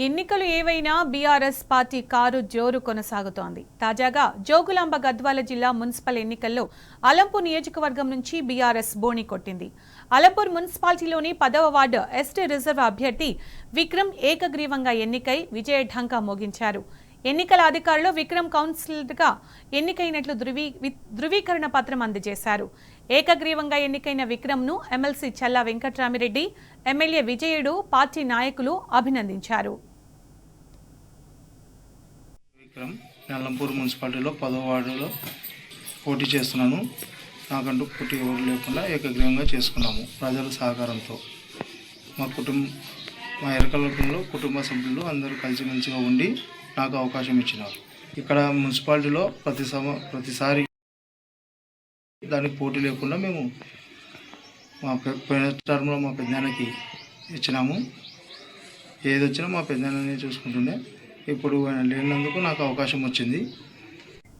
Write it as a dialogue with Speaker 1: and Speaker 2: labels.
Speaker 1: ఎన్నికలు ఏవైనా BRS party car జోరు కొనసాగుతోంది. తాజాగా జోగులాంబ గద్వాల జిల్లా మున్సిపల్ ఎన్నికల్లో అలంపూర్ నియోజకవర్గం నుంచి బీఆర్ఎస్ బోణి కొట్టింది. అలంపూర్ మున్సిపాలిటీలోని 10వ వార్డు ఎస్టీ రిజర్వ్ అభ్యర్థి విక్రమ్ ఏకగ్రీవంగా ఎన్నికై విజయ ఢంకా మోగించారు. ఎన్నికల అధికారులు విక్రమ్ కౌన్సిలర్గా ఎన్నికైనట్లు ధృవీకరణ పత్రం అందజేశారు. ఏకగ్రీవంగా ఎన్నికైన విక్రమ్ను ఎమ్మెల్సీ చల్లా వెంకట్రామిరెడ్డి, ఎమ్మెల్యే విజయుడు, పార్టీ నాయకులు అభినందించారు.
Speaker 2: విక్రమ్ అలంపూర్ మున్సిపాలిటీలో 10వ వార్డులో పోటీ చేస్తున్నాను. నాకంటూ పోటీ ఎవరు లేకుండా ఏకగ్రీవంగా చేసుకున్నాము ప్రజల సహకారంతో. మా ఎరకల్లో కుటుంబ సభ్యులు అందరూ కలిసిమెలిసిగా ఉండి నాకు అవకాశం ఇచ్చినారు. ఇక్కడ మున్సిపాలిటీలో ప్రతిసారి దానికి పోటీ లేకుండా మేము పోయిన టర్మ్లో మా పెద్దనాన్నకి ఇచ్చినాము. ఏది వచ్చినా మా పెద్దనాన్ననే చూసుకుంటుండే. ఇప్పుడు ఆయన లేనందుకు నాకు అవకాశం వచ్చింది.